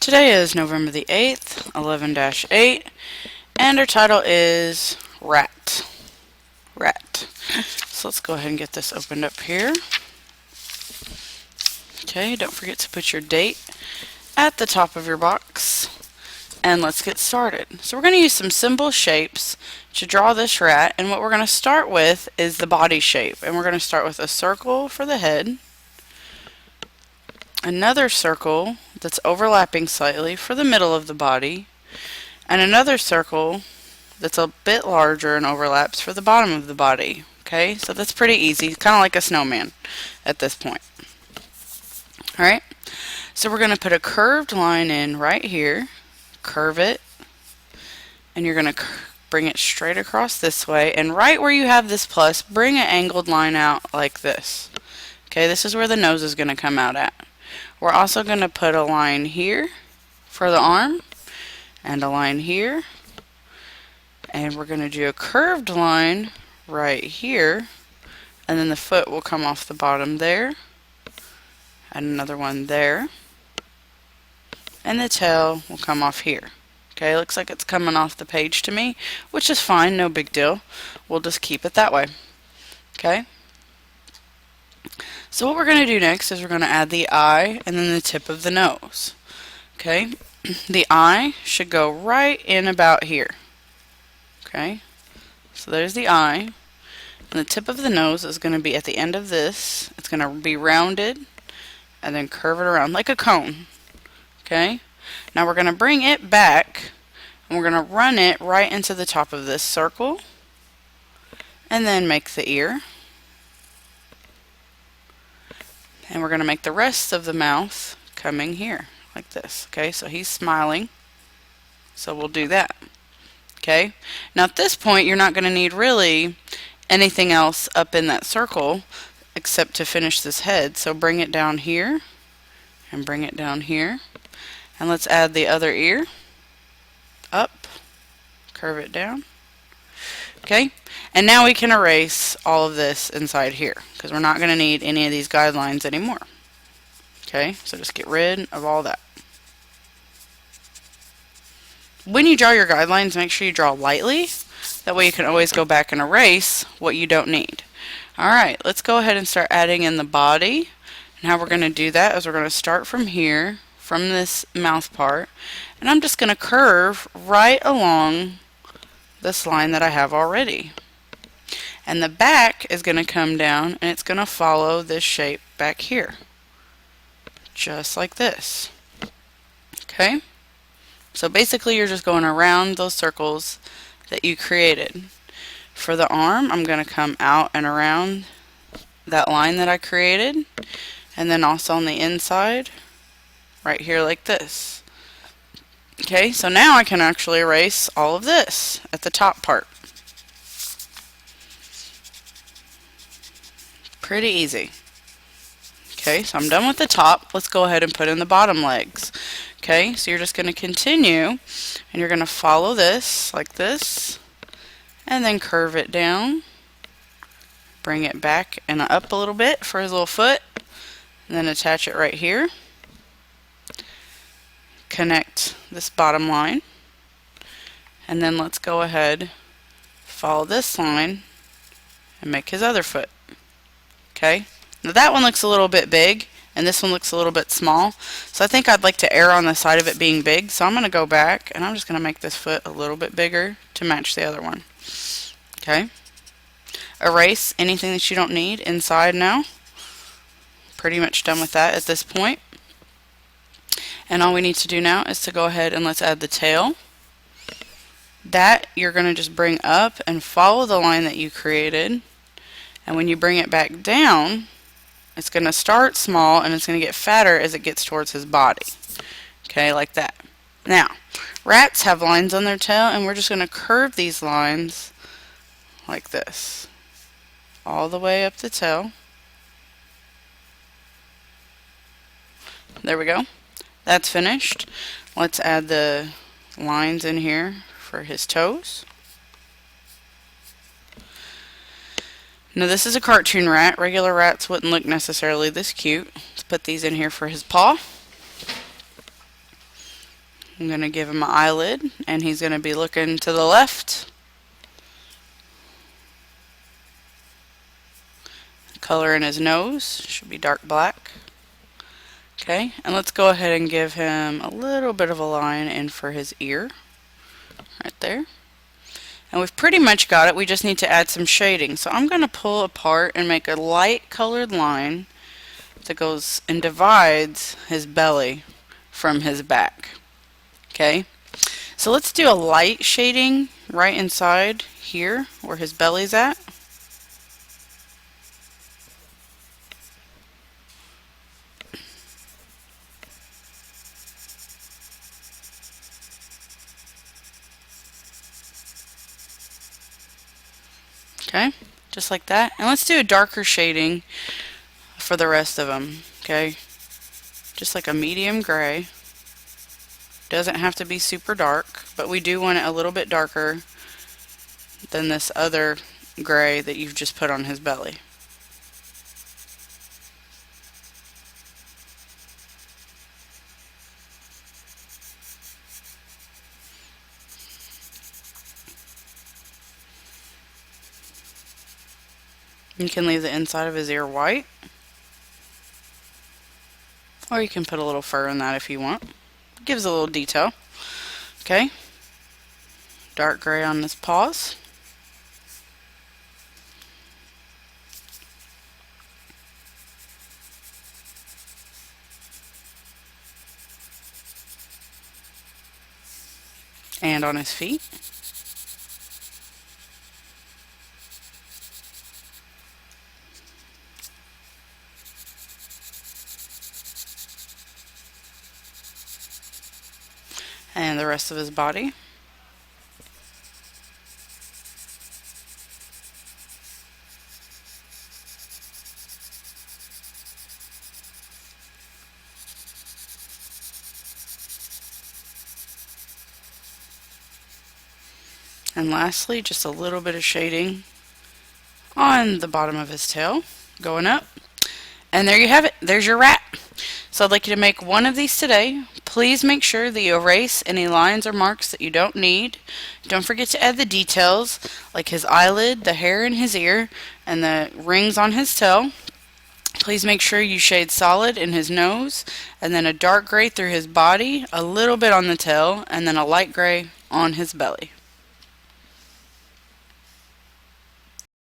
Today is November the 8th, 11-8, and our title is Rat. Rat. So let's go ahead and get this opened up here. Okay, don't forget to put your date at the top of your box. And let's get started. So we're going to use some symbol shapes to draw this rat, and what we're going to start with is the body shape. And we're going to start with a circle for the head, another circle that's overlapping slightly for the middle of the body, and another circle that's a bit larger and overlaps for the bottom of the body. Okay, so that's pretty easy, kind of like a snowman at this point. Alright, so we're going to put a curved line in right here, curve it, and you're going to bring it straight across this way, and right where you have this plus, bring an angled line out like this. Okay, this is where the nose is going to come out at. We're also going to put a line here for the arm, and a line here, and we're going to do a curved line right here, and then the foot will come off the bottom there, and another one there, and the tail will come off here. Okay, looks like it's coming off the page to me, which is fine, no big deal. We'll just keep it that way. Okay? So what we're going to do next is we're going to add the eye and then the tip of the nose. Okay? The eye should go right in about here. Okay? So there's the eye. And the tip of the nose is going to be at the end of this. It's going to be rounded and then curve it around like a cone. Okay? Now we're going to bring it back and we're going to run it right into the top of this circle and then make the ear. And we're going to make the rest of the mouth coming here like this. Okay, so he's smiling, so we'll do that. Okay, now at this point you're not going to need really anything else up in that circle except to finish this head, so bring it down here and bring it down here, and let's add the other ear up, curve it down. Okay, and now we can erase all of this inside here because we're not going to need any of these guidelines anymore. Okay, so just get rid of all that. When you draw your guidelines, make sure you draw lightly. That way you can always go back and erase what you don't need. Alright, let's go ahead and start adding in the body. And how we're going to do that is we're going to start from here, from this mouth part, and I'm just going to curve right along this line that I have already. And the back is going to come down and it's going to follow this shape back here. Just like this. Okay? So basically you're just going around those circles that you created. For the arm, I'm going to come out and around that line that I created, and then also on the inside right here like this. Okay, so now I can actually erase all of this at the top part. Pretty easy. Okay, so I'm done with the top. Let's go ahead and put in the bottom legs. Okay, so you're just going to continue, and you're going to follow this like this, and then curve it down. Bring it back and up a little bit for his little foot, and then attach it right here. Connect this bottom line, and then let's go ahead, follow this line, and make his other foot. Okay, now that one looks a little bit big, and this one looks a little bit small, so I think I'd like to err on the side of it being big, so I'm going to go back, and I'm just going to make this foot a little bit bigger to match the other one. Okay, erase anything that you don't need inside now. Pretty much done with that at this point. And all we need to do now is to go ahead and let's add the tail. That you're going to just bring up and follow the line that you created. And when you bring it back down, it's going to start small and it's going to get fatter as it gets towards his body. Okay, like that. Now, rats have lines on their tail, and we're just going to curve these lines like this. All the way up the tail. There we go. That's finished. Let's add the lines in here for his toes. Now this is a cartoon rat. Regular rats wouldn't look necessarily this cute. Let's put these in here for his paw. I'm going to give him an eyelid, and he's going to be looking to the left. Color in his nose should be dark black. Okay, and let's go ahead and give him a little bit of a line in for his ear, right there. And we've pretty much got it. We just need to add some shading. So I'm going to pull apart and make a light colored line that goes and divides his belly from his back. Okay, so let's do a light shading right inside here where his belly's at. Okay, just like that. And let's do a darker shading for the rest of them. Okay, just like a medium gray. Doesn't have to be super dark, but we do want it a little bit darker than this other gray that you've just put on his belly. You can leave the inside of his ear white, or you can put a little fur in that if you want. Gives a little detail. Okay, dark gray on his paws. And on his feet. And the rest of his body. And lastly, just a little bit of shading on the bottom of his tail, going up. And there you have it. There's your rat. So I'd like you to make one of these today. Please make sure that you erase any lines or marks that you don't need. Don't forget to add the details, like his eyelid, the hair in his ear, and the rings on his tail. Please make sure you shade solid in his nose, and then a dark gray through his body, a little bit on the tail, and then a light gray on his belly.